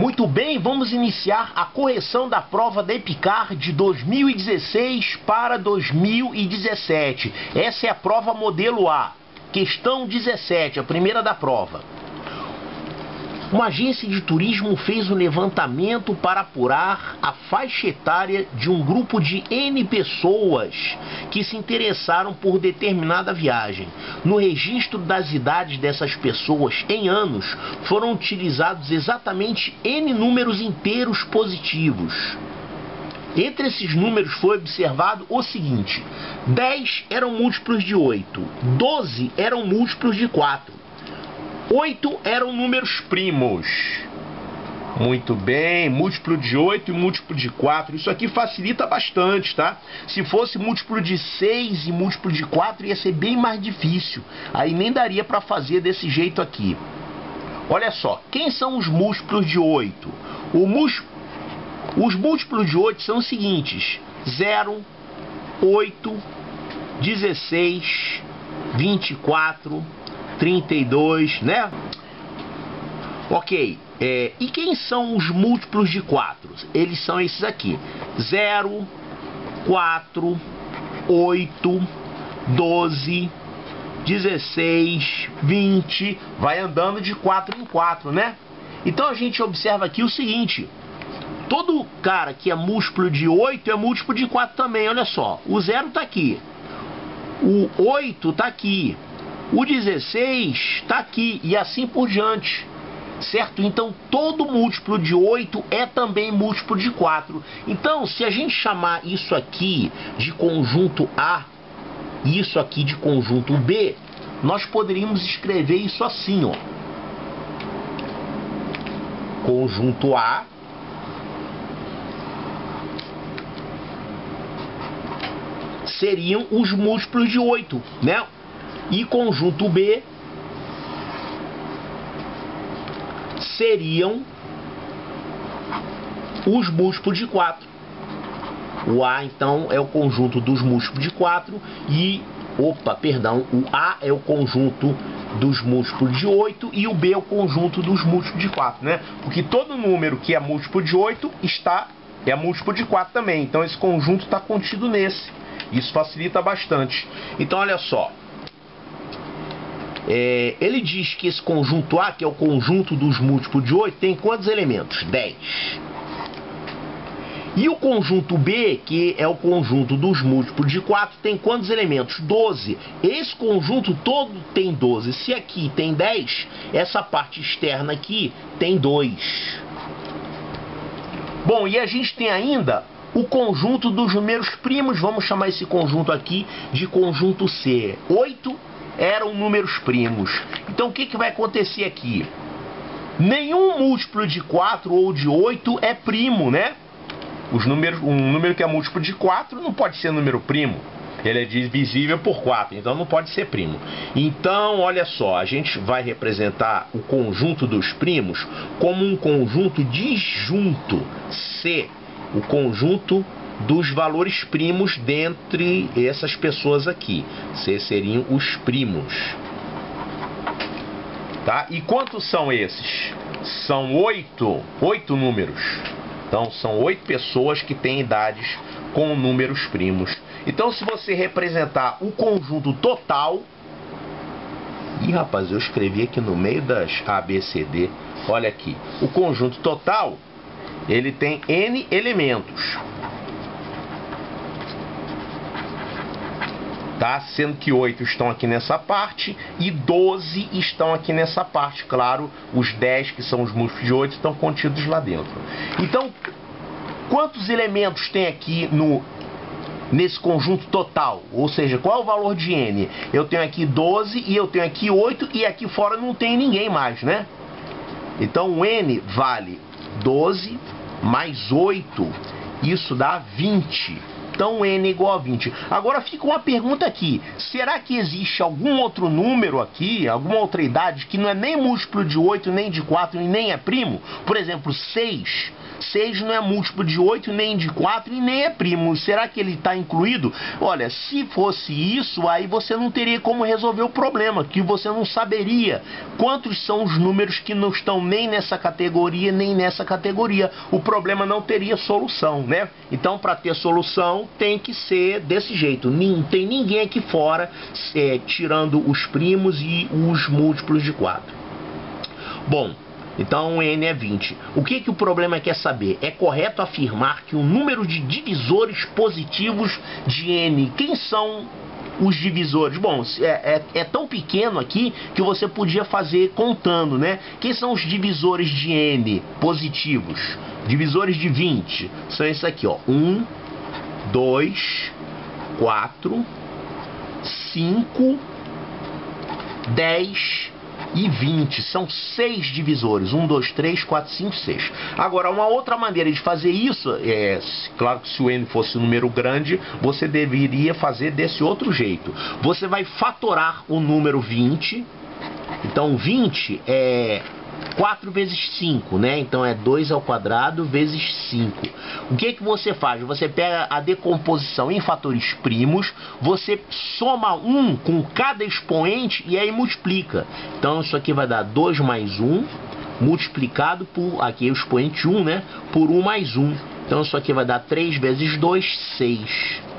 Muito bem, vamos iniciar a correção da prova da EPICAR de 2016 para 2017. Essa é a prova modelo A, questão 17, a primeira da prova. Uma agência de turismo fez um levantamento para apurar a faixa etária de um grupo de N pessoas que se interessaram por determinada viagem. No registro das idades dessas pessoas em anos, foram utilizados exatamente N números inteiros positivos. Entre esses números foi observado o seguinte: 10 eram múltiplos de 8, 12 eram múltiplos de 4. 8 eram números primos. Muito bem, múltiplo de 8 e múltiplo de 4. Isso aqui facilita bastante, tá? Se fosse múltiplo de 6 e múltiplo de 4, ia ser bem mais difícil. Aí nem daria para fazer desse jeito aqui. Olha só, quem são os múltiplos de 8? Os múltiplos de 8 são os seguintes: 0, 8, 16, 24... 32, né? Ok, e quem são os múltiplos de 4? Eles são esses aqui: 0, 4, 8, 12, 16, 20, vai andando de 4 em 4, né? Então a gente observa aqui o seguinte: todo cara que é múltiplo de 8 é múltiplo de 4 também, olha só. O 0 tá aqui, o 8 tá aqui, o 16 está aqui e assim por diante, certo? Então todo múltiplo de 8 é também múltiplo de 4. Então, se a gente chamar isso aqui de conjunto A e isso aqui de conjunto B, nós poderíamos escrever isso assim, ó: conjunto A seriam os múltiplos de 8, né? E conjunto B seriam os múltiplos de 4. O A, então, é o conjunto dos múltiplos de 4 e, o A é o conjunto dos múltiplos de 8 e o B é o conjunto dos múltiplos de 4, né? Porque todo número que é múltiplo de 8 é múltiplo de 4 também. Então esse conjunto está contido nesse. Isso facilita bastante. Então, olha só. Ele diz que esse conjunto A, que é o conjunto dos múltiplos de 8, tem quantos elementos? 10. E o conjunto B, que é o conjunto dos múltiplos de 4, tem quantos elementos? 12. Esse conjunto todo tem 12. Se aqui tem 10, essa parte externa aqui tem 2. Bom, e a gente tem ainda o conjunto dos números primos. Vamos chamar esse conjunto aqui de conjunto C. 8 eram números primos. Então o que vai acontecer aqui? Nenhum múltiplo de 4 ou de 8 é primo, né? Um número que é múltiplo de 4 não pode ser número primo. Ele é divisível por 4, então não pode ser primo. Então, olha só, a gente vai representar o conjunto dos primos como um conjunto disjunto, C, o conjunto dos valores primos dentre essas pessoas aqui. C seriam os primos. Tá? E quantos são esses? São 8 números. Então são 8 pessoas que têm idades com números primos. Então, se você representar o conjunto total... Ih, rapaz, eu escrevi aqui no meio das A, B, C, D. Olha aqui. O conjunto total, ele tem N elementos. Tá? Sendo que 8 estão aqui nessa parte e 12 estão aqui nessa parte. Claro, os 10, que são os múltiplos de 8, estão contidos lá dentro. Então, quantos elementos tem aqui nesse conjunto total? Ou seja, qual é o valor de N? Eu tenho aqui 12 e eu tenho aqui 8 e aqui fora não tem ninguém mais, né? Então o N vale 12 mais 8. Isso dá 20. Então n é igual a 20. Agora fica uma pergunta aqui. Será que existe algum outro número aqui, alguma outra idade, que não é nem múltiplo de 8, nem de 4 e nem é primo? Por exemplo, 6. 6 não é múltiplo de 8, nem de 4 e nem é primo. Será que ele está incluído? Olha, se fosse isso, aí você não teria como resolver o problema, que você não saberia quantos são os números que não estão nem nessa categoria, nem nessa categoria. O problema não teria solução, né? Então, para ter solução, tem que ser desse jeito. Não tem ninguém aqui fora tirando os primos e os múltiplos de 4. Bom, então n é 20. O que o problema quer saber? É correto afirmar que o número de divisores positivos de n, quem são os divisores? Bom, é tão pequeno aqui que você podia fazer contando, né? Quem são os divisores de n positivos? Divisores de 20 são esses aqui, ó. 1, 2, 4, 5, 10 e 20. São 6 divisores. 1, 2, 3, 4, 5, 6. Agora, uma outra maneira de fazer isso, claro que se o n fosse um número grande, você deveria fazer desse outro jeito. Você vai fatorar o número 20. Então, 20 é 4 vezes 5, né? Então é 2 ao quadrado vezes 5. O que você faz? Você pega a decomposição em fatores primos, você soma 1 com cada expoente e aí multiplica. Então isso aqui vai dar 2 mais 1, multiplicado por, aqui é o expoente 1, né? Por 1 mais 1. Então isso aqui vai dar 3 vezes 2, 6.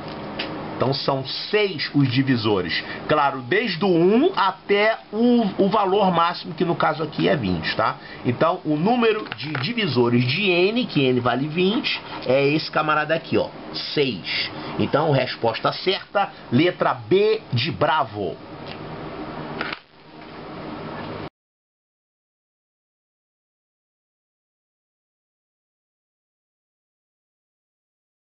Então são 6 os divisores. Claro, desde o 1 até o valor máximo, que no caso aqui é 20, tá? Então o número de divisores de n, que n vale 20, é esse camarada aqui, ó, 6. Então resposta certa, letra B de Bravo.